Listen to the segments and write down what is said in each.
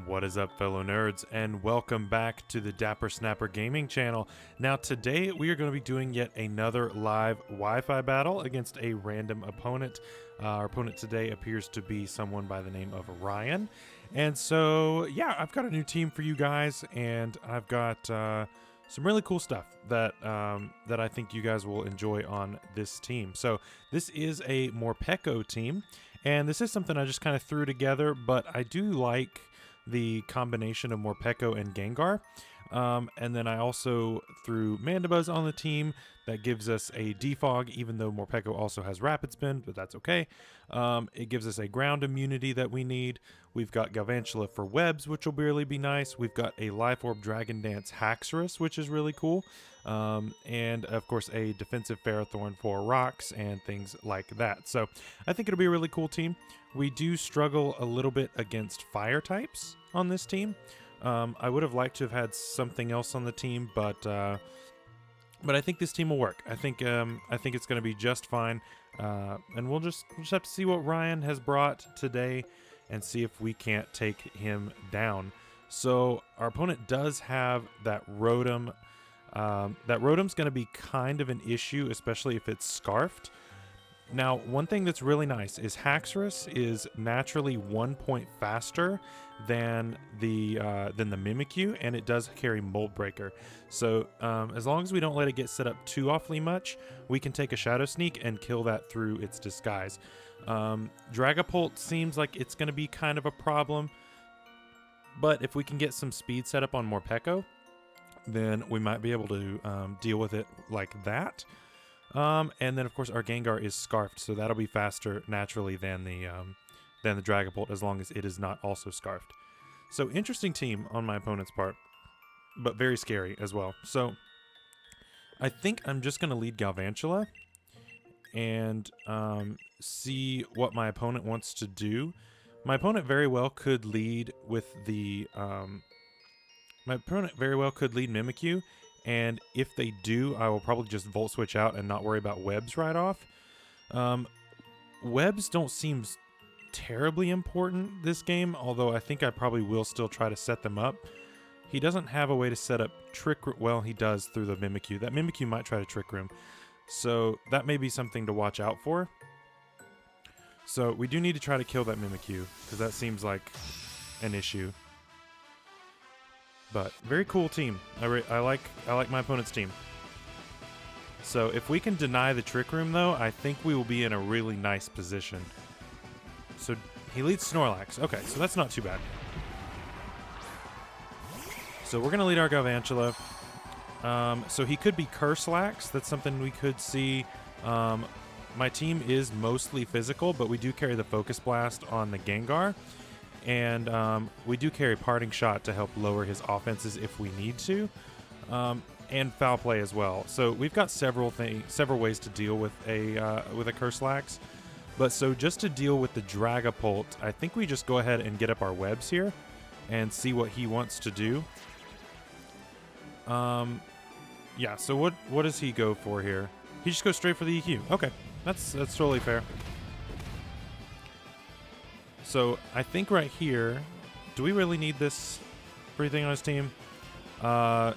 What is up, fellow nerds, and welcome back to the Dapper Snapper Gaming channel. Now, today we are going to be doing yet another live Wi-Fi battle against a random opponent. Our opponent today appears to be someone by the name of Ryan. And so, yeah, I've got a new team for you guys, and I've got some really cool stuff that that I think you guys will enjoy on this team. So this is a Morpeko team, and this is something I just kind of threw together, but I do like the combination of Morpeko and Gengar. And then I also threw Mandibuzz on the team. That gives us a defog, even though Morpeko also has Rapid Spin, but that's okay. It gives us a ground immunity that we need. We've got Galvantula for webs, which will really be nice. We've got a Life Orb Dragon Dance Haxorus, which is really cool. And of course a defensive Ferrothorn for rocks and things like that. So I think it'll be a really cool team. We do struggle a little bit against fire types on this team. I would have liked to have had something else on the team, but I think this team will work. I think it's going to be just fine, and we'll just have to see what Ryan has brought today, and see if we can't take him down. So our opponent does have that Rotom. That Rotom's going to be kind of an issue, especially if it's Scarfed. Now, one thing that's really nice is Haxorus is naturally 1 point faster than the Mimikyu, and it does carry Mold Breaker. So as long as we don't let it get set up too awfully much, we can take a Shadow Sneak and kill that through its disguise. Dragapult seems like it's going to be kind of a problem, but if we can get some speed set up on Morpeko, then we might be able to deal with it like that. And then of course our Gengar is Scarfed, so that'll be faster naturally than the Dragapult, as long as it is not also Scarfed. So interesting team on my opponent's part, but very scary as well. So I think I'm just gonna lead Galvantula and see what my opponent wants to do. My opponent very well could lead with the Mimikyu. And if they do, I will probably just Volt Switch out and not worry about webs right off. Webs don't seem terribly important this game, although I think I probably will still try to set them up. He doesn't have a way to set up Trick Room. Well, he does through the Mimikyu. That Mimikyu might try to Trick Room. So that may be something to watch out for. So we do need to try to kill that Mimikyu, because that seems like an issue. But very cool team. I like my opponent's team. So if we can deny the Trick Room, though, I think we will be in a really nice position. So he leads Snorlax. Okay, so that's not too bad. So we're gonna lead our Galvantula. So he could be Curselax. That's something we could see. My team is mostly physical, but we do carry the Focus Blast on the Gengar. And we do carry Parting Shot to help lower his offenses if we need to, and Foul Play as well. So we've got several ways to deal with a Curselax. But so just to deal with the Dragapult, I think we just go ahead and get up our webs here and see what he wants to do. Yeah. So what does he go for here? He just goes straight for the EQ. Okay, that's totally fair. So I think right here, do we really need this for anything on his team? No,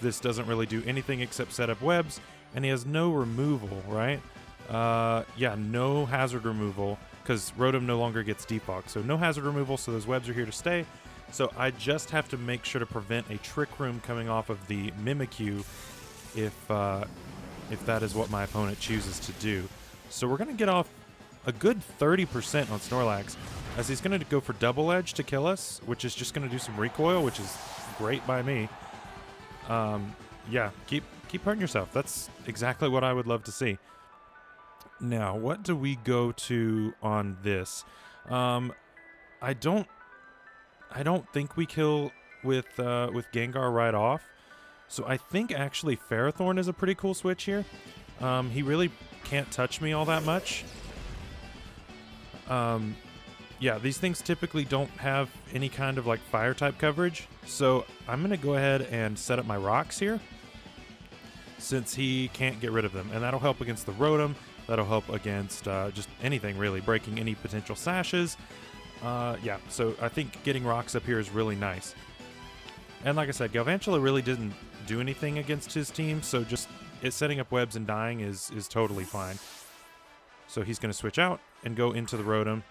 this doesn't really do anything except set up webs, and he has no removal, right? Yeah, no hazard removal, because Rotom no longer gets defog, so no hazard removal, so those webs are here to stay. So I just have to make sure to prevent a Trick Room coming off of the Mimikyu if that is what my opponent chooses to do. So we're going to get off a good 30% on Snorlax, as he's going to go for Double Edge to kill us, which is just going to do some recoil, which is great by me. Yeah, keep hurting yourself. That's exactly what I would love to see. Now, what do we go to on this? I don't think we kill with Gengar right off. So I think actually Ferrothorn is a pretty cool switch here. He really can't touch me all that much. Yeah, these things typically don't have any kind of like fire type coverage, so I'm gonna go ahead and set up my rocks here, since he can't get rid of them, and that'll help against the Rotom. That'll help against just anything really, breaking any potential sashes, Yeah, so I think getting rocks up here is really nice. And like I said, Galvantula really didn't do anything against his team, so just setting up webs and dying is totally fine. So he's going to switch out and go into the Rotom.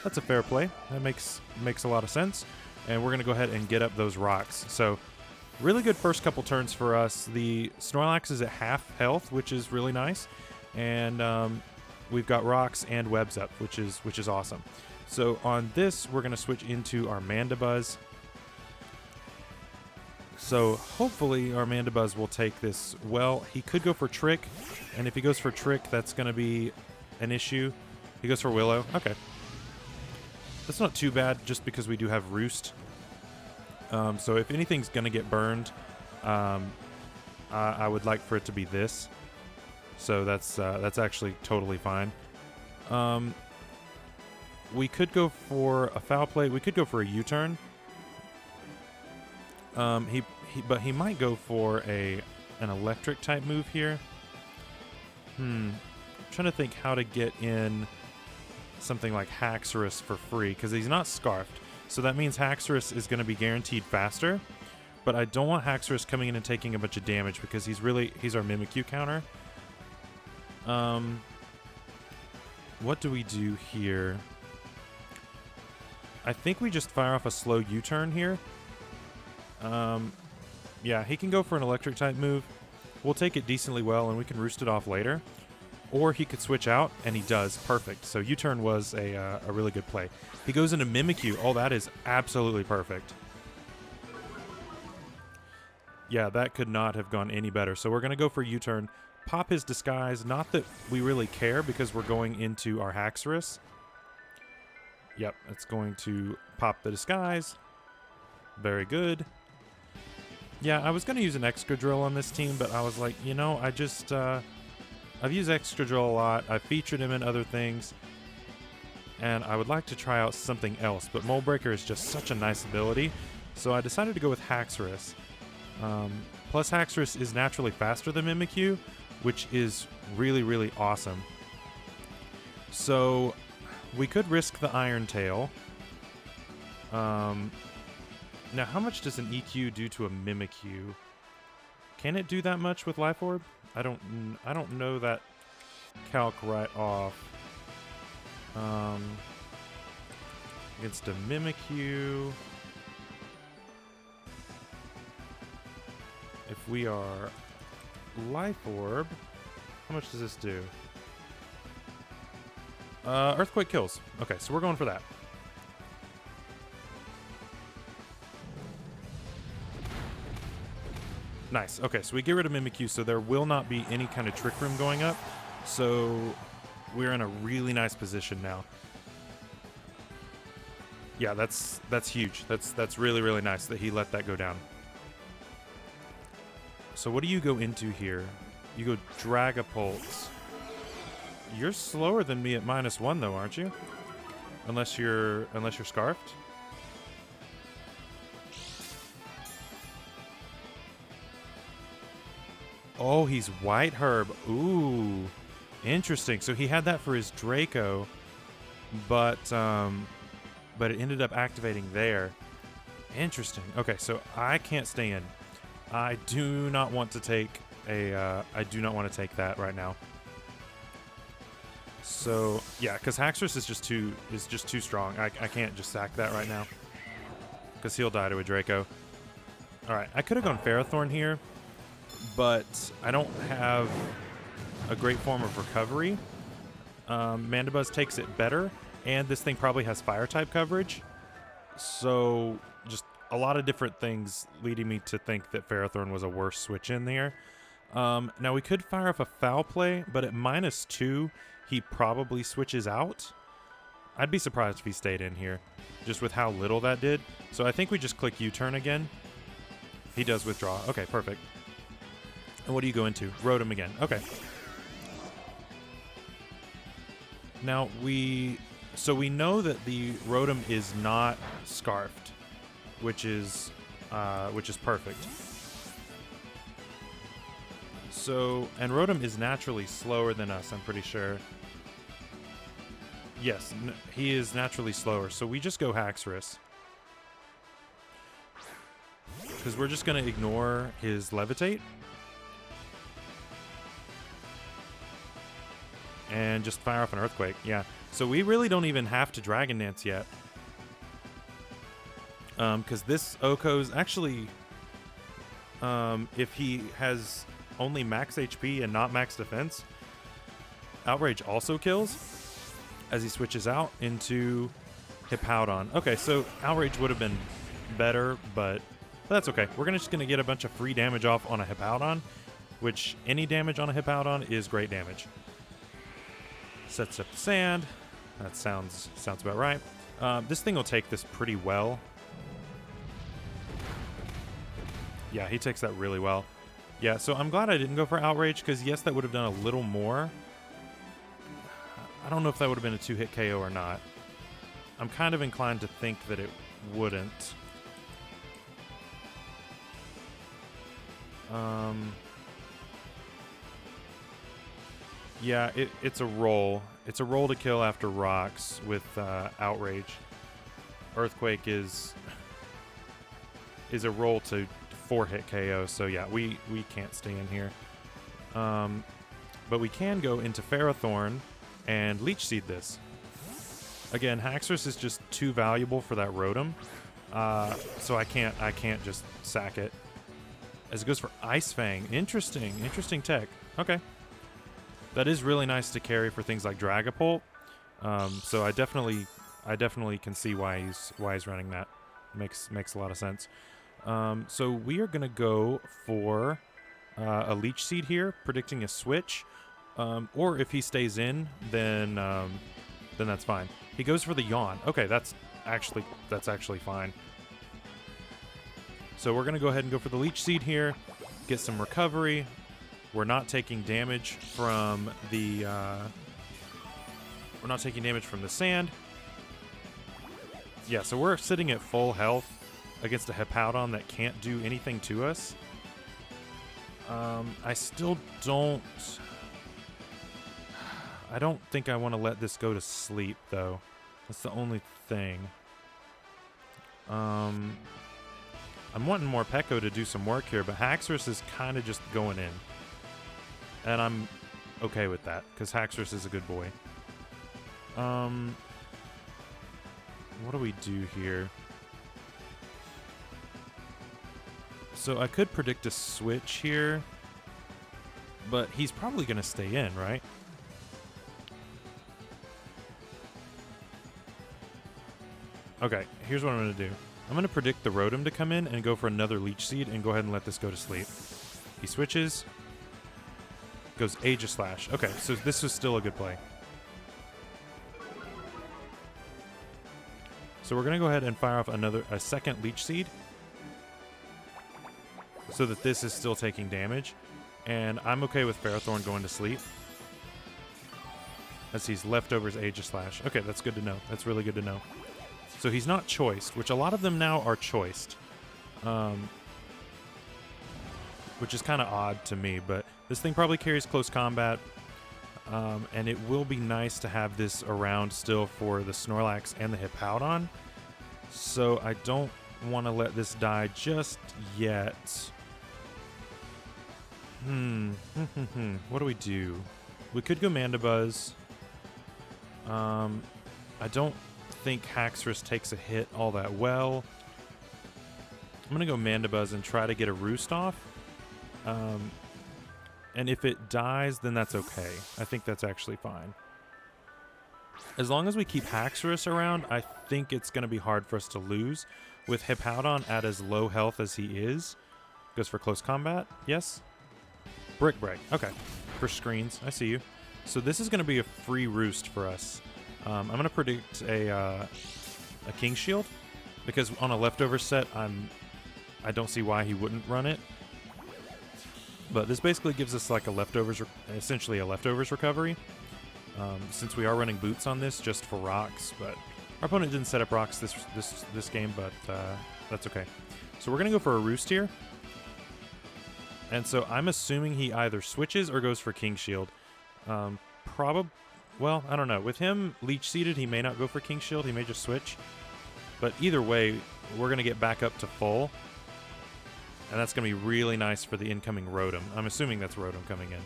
That's a fair play. That makes a lot of sense. And we're going to go ahead and get up those rocks. So really good first couple turns for us. The Snorlax is at half health, which is really nice. And we've got rocks and webs up, which is awesome. So on this, we're going to switch into our Mandibuzz. So hopefully our Mandibuzz will take this well. He could go for Trick, and if he goes for Trick, that's going to be an issue. He goes for Willow. Okay. That's not too bad, just because we do have Roost. So if anything's going to get burned, I would like for it to be this. So that's actually totally fine. We could go for a foul play. We could go for a U-turn. But he might go for an electric type move here. I'm trying to think how to get in something like Haxorus for free, because he's not Scarfed. So that means Haxorus is going to be guaranteed faster. But I don't want Haxorus coming in and taking a bunch of damage, because he's our Mimikyu counter. What do we do here? I think we just fire off a slow U-turn here. Yeah, he can go for an electric type move. We'll take it decently well, and we can roost it off later. Or he could switch out, and he does. Perfect. So U-turn was a really good play. He goes into Mimikyu. Oh, that is absolutely perfect. Yeah, that could not have gone any better. So we're going to go for U-turn. Pop his Disguise. Not that we really care, because we're going into our Haxorus. Yep, it's going to pop the Disguise. Very good. Yeah, I was going to use an Excadrill on this team, but I was like, you know, I've used Excadrill a lot. I've featured him in other things, and I would like to try out something else, but Mold Breaker is just such a nice ability, so I decided to go with Haxorus. Plus, Haxorus is naturally faster than Mimikyu, which is really, really awesome. So, we could risk the Iron Tail. Now, how much does an EQ do to a Mimikyu? Can it do that much with Life Orb? I don't know that calc right off. Against a Mimikyu, if we are Life Orb, how much does this do? Earthquake kills. Okay, so we're going for that. Nice. Okay, so we get rid of Mimikyu, so there will not be any kind of Trick Room going up. So we're in a really nice position now. Yeah, that's huge. That's really, really nice that he let that go down. So what do you go into here? You go Dragapult. You're slower than me at -1 though, aren't you? Unless you're Scarfed. Oh, he's White Herb. Ooh, interesting. So he had that for his Draco, but it ended up activating there. Interesting. Okay, so I can't stay in. I do not want to take that right now. So yeah, because Haxorus is just too strong. I can't just sack that right now, because he'll die to a Draco. All right, I could have gone Ferrothorn here, but I don't have a great form of recovery. Mandibuzz takes it better, and this thing probably has Fire-type coverage. So just a lot of different things leading me to think that Ferrothorn was a worse switch in there. Now we could fire off a foul play, but at -2, he probably switches out. I'd be surprised if he stayed in here, just with how little that did. So I think we just click U-turn again. He does withdraw. Okay, perfect. And what do you go into? Rotom again. Okay. Now we know that the Rotom is not Scarfed, which is perfect. So, and Rotom is naturally slower than us, I'm pretty sure. Yes, he is naturally slower, so we just go Haxorus. Because we're just going to ignore his Levitate. And just fire off an Earthquake, yeah. So we really don't even have to Dragon Dance yet. Because this Oko's actually... if he has only max HP and not max defense, Outrage also kills as he switches out into Hippowdon. Okay, so Outrage would have been better, but that's okay. We're just going to get a bunch of free damage off on a Hippowdon, which any damage on a Hippowdon is great damage. Sets up the sand. That sounds about right. This thing will take this pretty well. Yeah, he takes that really well. Yeah, so I'm glad I didn't go for Outrage, because yes, that would have done a little more. I don't know if that would have been a 2-hit KO or not. I'm kind of inclined to think that it wouldn't. Yeah, it's a roll. It's a roll to kill after rocks with Outrage. Earthquake is a roll to 4-hit KO, so yeah, we can't stay in here. But we can go into Ferrothorn and Leech Seed this. Again, Haxorus is just too valuable for that Rotom, so I can't just sack it. As it goes for Ice Fang. Interesting tech. Okay. That is really nice to carry for things like Dragapult. So I definitely can see why he's running that. Makes a lot of sense. So we are gonna go for a Leech Seed here, predicting a switch. Or if he stays in, then that's fine. He goes for the Yawn. Okay, that's actually fine. So we're gonna go ahead and go for the Leech Seed here, get some recovery. We're not taking damage from the sand. Yeah, so we're sitting at full health against a Hippowdon that can't do anything to us. I still don't... I don't think I want to let this go to sleep, though. That's the only thing. I'm wanting more Pekko to do some work here, but Haxorus is kind of just going in. And I'm okay with that, because Haxorus is a good boy. What do we do here? So I could predict a switch here, but he's probably going to stay in, right? Okay, here's what I'm going to do. I'm going to predict the Rotom to come in and go for another Leech Seed and go ahead and let this go to sleep. He switches. Goes Aegislash. Okay, so this was still a good play. So we're going to go ahead and fire off a second Leech Seed so that this is still taking damage. And I'm okay with Ferrothorn going to sleep as he's leftovers Aegislash. Okay, that's good to know. That's really good to know. So he's not choiced, which a lot of them now are choiced. Which is kind of odd to me, but this thing probably carries close combat. And it will be nice to have this around still for the Snorlax and the Hippowdon. So I don't want to let this die just yet. What do we do? We could go Mandibuzz. I don't think Haxorus takes a hit all that well. I'm going to go Mandibuzz and try to get a Roost off. And if it dies, then that's okay. I think that's actually fine. As long as we keep Haxorus around, I think it's going to be hard for us to lose. With Hippowdon at as low health as he is. Goes for close combat. Yes? Brick Break. Okay. For screens. I see you. So this is going to be a free Roost for us. I'm going to predict a King Shield. Because on a leftover set, I don't see why he wouldn't run it. But this basically gives us like essentially a leftovers recovery. Since we are running boots on this just for rocks, but our opponent didn't set up rocks this game, but that's okay. So we're gonna go for a Roost here. And so I'm assuming he either switches or goes for King Shield. Well, I don't know. With him leech seeded, he may not go for King Shield. He may just switch. But either way, we're going to get back up to full. And that's going to be really nice for the incoming Rotom. I'm assuming that's Rotom coming in.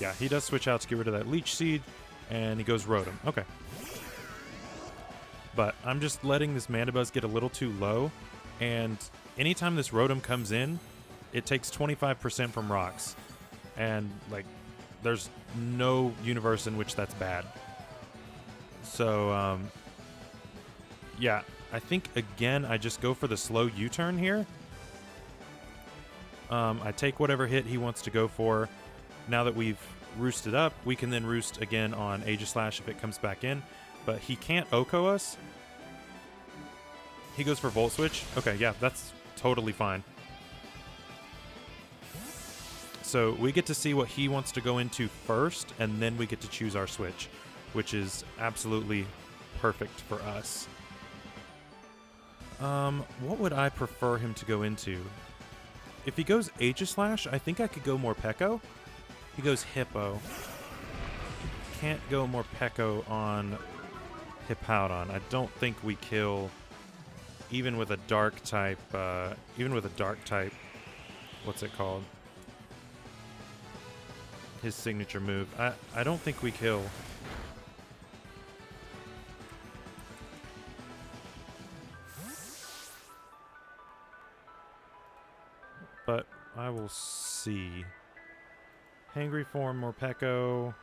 Yeah, he does switch out to get rid of that Leech Seed, and he goes Rotom. Okay. But I'm just letting this Mandibuzz get a little too low, and anytime this Rotom comes in, it takes 25% from rocks. And, like, there's no universe in which that's bad. So, yeah, I think, again, I just go for the slow U-turn here. I take whatever hit he wants to go for. Now that we've roosted up, we can then roost again on Aegislash if it comes back in. But he can't Oko us. He goes for Volt Switch. Okay, yeah, that's totally fine. So we get to see what he wants to go into first, and then we get to choose our switch, which is absolutely perfect for us. What would I prefer him to go into? If he goes Aegislash, I think I could go Morpeko. He goes Hippo. Can't go Morpeko on Hippowdon. I don't think we kill, even with a dark type, what's it called? His signature move. I don't think we kill. But I will see. Hangry Form, Morpeko.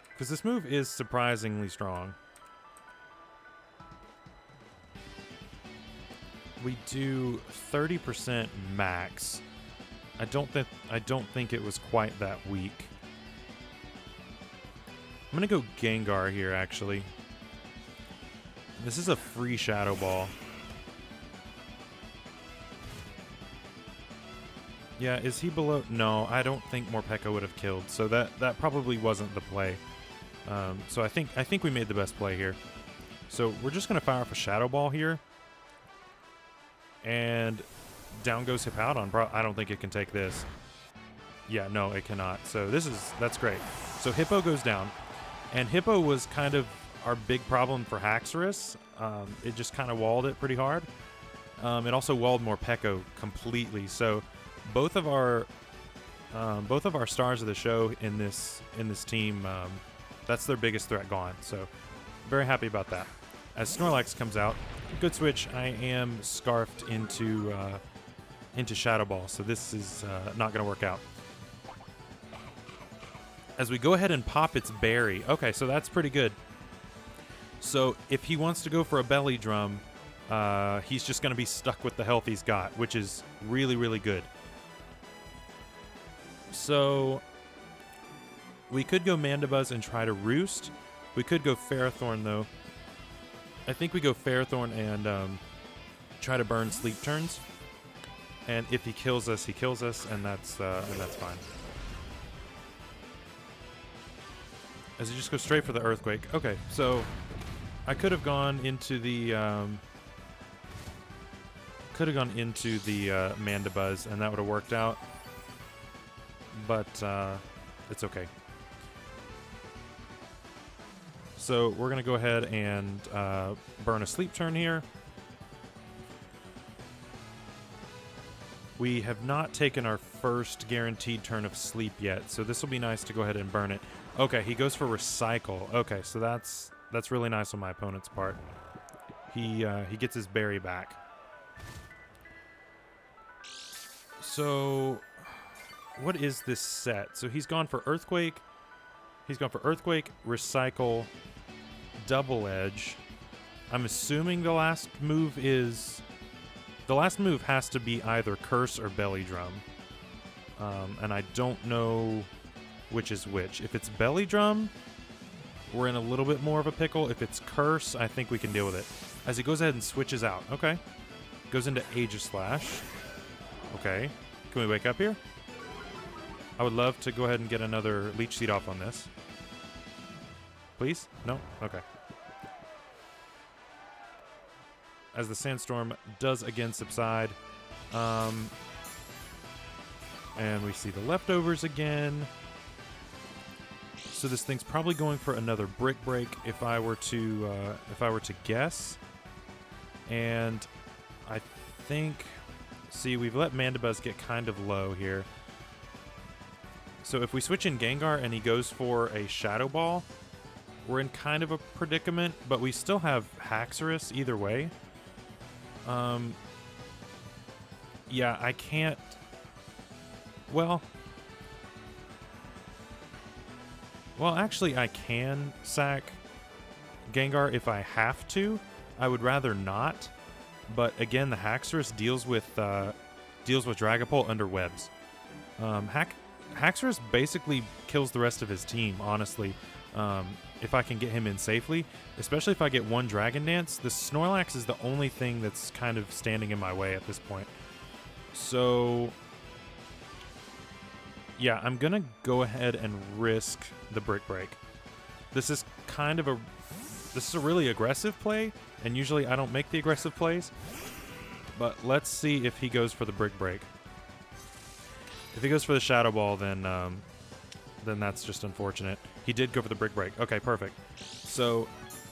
Because this move is surprisingly strong. We do 30% max. I don't think it was quite that weak. I'm gonna go Gengar here, actually. This is a free Shadow Ball. Yeah, is he below? No, I don't think Morpeko would have killed, so that probably wasn't the play. So I think we made the best play here. So we're just gonna fire off a Shadow Ball here, and down goes Hippowdon. Bro, I don't think it can take this. Yeah, no, it cannot. So that's great. So Hippo goes down, and Hippo was kind of our big problem for Haxorus. It just kind of walled it pretty hard. It also walled Morpeko completely. So both of our stars of the show in this team, that's their biggest threat gone. So very happy about that. As Snorlax comes out, good switch. I am scarfed into Shadow Ball, so this is not going to work out. As we go ahead and pop its berry. Okay, so that's pretty good. So if he wants to go for a belly drum, he's just going to be stuck with the health he's got, which is really, really good. So we could go Mandibuzz and try to roost. We could go Ferrothorn, though. I think we go Ferrothorn and try to burn Sleep Turns. And if he kills us, he kills us, and that's fine. As he just goes straight for the Earthquake. Okay, so I could have gone into the Mandibuzz, and that would have worked out. But it's okay. So we're gonna go ahead and burn a Sleep Turn here. We have not taken our first guaranteed turn of sleep yet, so this will be nice to go ahead and burn it. Okay, he goes for Recycle. Okay, so that's really nice on my opponent's part. He gets his berry back. So what is this set? So he's gone for Earthquake. He's gone for Earthquake, Recycle, Double Edge. I'm assuming the last move has to be either Curse or Belly Drum. And I don't know which is which. If it's Belly Drum, we're in a little bit more of a pickle. If it's Curse, I think we can deal with it. As he goes ahead and switches out. Okay. Goes into Aegislash. Okay. Can we wake up here? I would love to go ahead and get another Leech Seed off on this. Please? No? Okay. As the Sandstorm does again subside. And we see the leftovers again. So this thing's probably going for another brick break if I were to guess. And I think, see, we've let Mandibuzz get kind of low here. So if we switch in Gengar and he goes for a Shadow Ball, we're in kind of a predicament, but we still have Haxorus either way. Yeah, I can't. Well, actually, I can sack Gengar if I have to. I would rather not, but again, the Haxorus deals with Dragapult under webs. Haxorus basically kills the rest of his team, honestly. If I can get him in safely, especially if I get one Dragon Dance, the Snorlax is the only thing that's kind of standing in my way at this point. So, yeah, I'm gonna go ahead and risk the Brick Break. This is a really aggressive play, and usually I don't make the aggressive plays, but let's see if he goes for the Brick Break. If he goes for the Shadow Ball, then that's just unfortunate. He did go for the Brick Break. Okay, perfect. So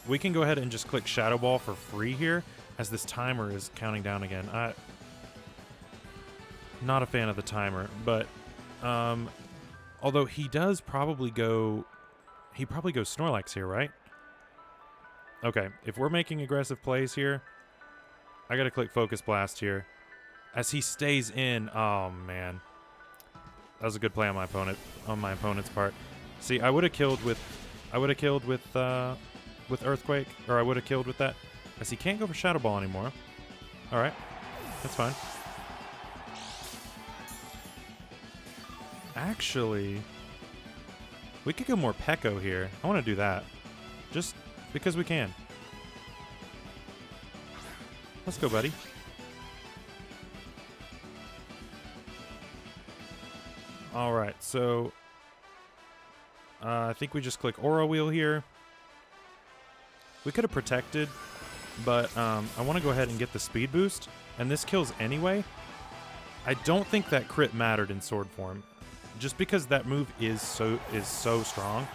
we can go ahead and just click Shadow Ball for free here, as this timer is counting down again. Not a fan of the timer, but although he does probably go, he probably goes Snorlax here, right? Okay, if we're making aggressive plays here, I gotta click Focus Blast here. As he stays in, oh man. That was a good play on my opponent's part. See, I would have killed with Earthquake, or I would have killed with that. As he can't go for Shadow Ball anymore. Alright, that's fine. Actually, we could go more Pekko here. I want to do that. Just because we can. Let's go, buddy. Alright, so I think we just click Aura Wheel here. We could have protected, but I want to go ahead and get the speed boost, and this kills anyway. I don't think that crit mattered in sword form, just because that move is so strong.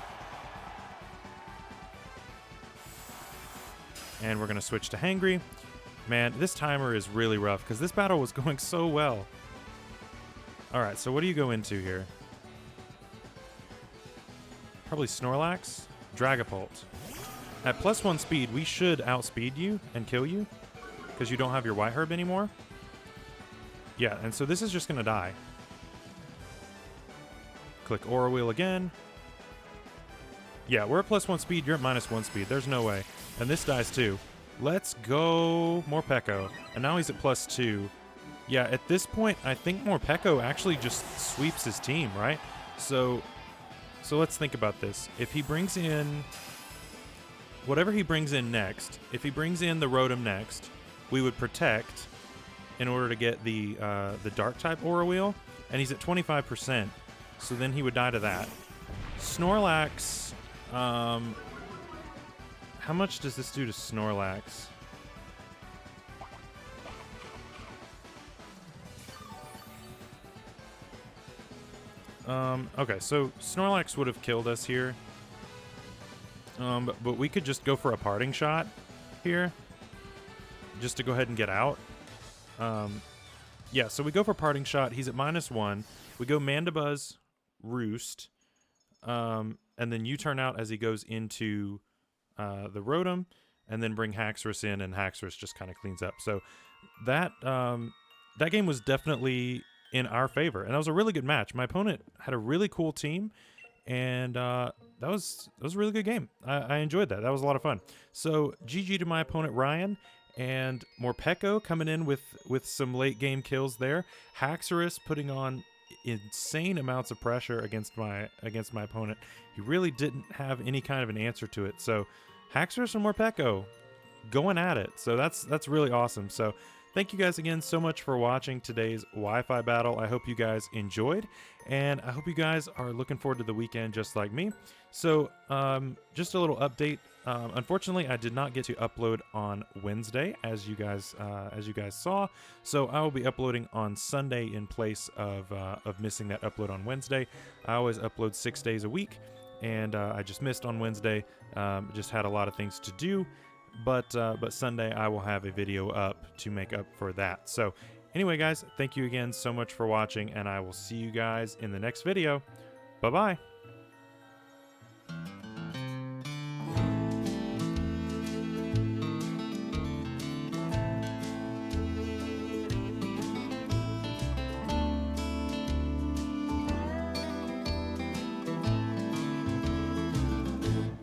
And we're going to switch to Hangry. Man, this timer is really rough, because this battle was going so well. Alright, so what do you go into here? Probably Snorlax? Dragapult. At +1 speed, we should outspeed you and kill you, because you don't have your White Herb anymore. Yeah, and so this is just going to die. Click Aura Wheel again. Yeah, we're at +1 speed, you're at -1 speed. There's no way. And this dies too. Let's go more Pekko. And now he's at +2. Yeah, at this point, I think Morpeko actually just sweeps his team, right? So let's think about this. If he brings in whatever he brings in next, if he brings in the Rotom next, we would protect in order to get the Dark type Aura Wheel, and he's at 25%. So then he would die to that. Snorlax, how much does this do to Snorlax? Okay, so Snorlax would have killed us here. But we could just go for a parting shot here, just to go ahead and get out. Yeah, so we go for parting shot. He's at -1. We go Mandibuzz, Roost, and then you turn out as he goes into the Rotom, and then bring Haxorus in, and Haxorus just kind of cleans up. So that that game was definitely in our favor, and that was a really good match. My opponent had a really cool team, and that was a really good game. I enjoyed that. That was a lot of fun. So GG to my opponent Ryan, and Morpeko coming in with some late game kills there. Haxorus putting on insane amounts of pressure against my opponent. He really didn't have any kind of an answer to it. So Haxorus and Morpeko going at it. So that's really awesome. So thank you guys again so much for watching today's Wi-Fi battle. I hope you guys enjoyed, and I hope you guys are looking forward to the weekend just like me. So just a little update. Unfortunately, I did not get to upload on Wednesday, as you guys saw. So I will be uploading on Sunday in place of missing that upload on Wednesday. I always upload 6 days a week, and I just missed on Wednesday. Just had a lot of things to do, but Sunday I will have a video up to make up for that. So anyway, guys, thank you again so much for watching, and I will see you guys in the next video. Bye-bye.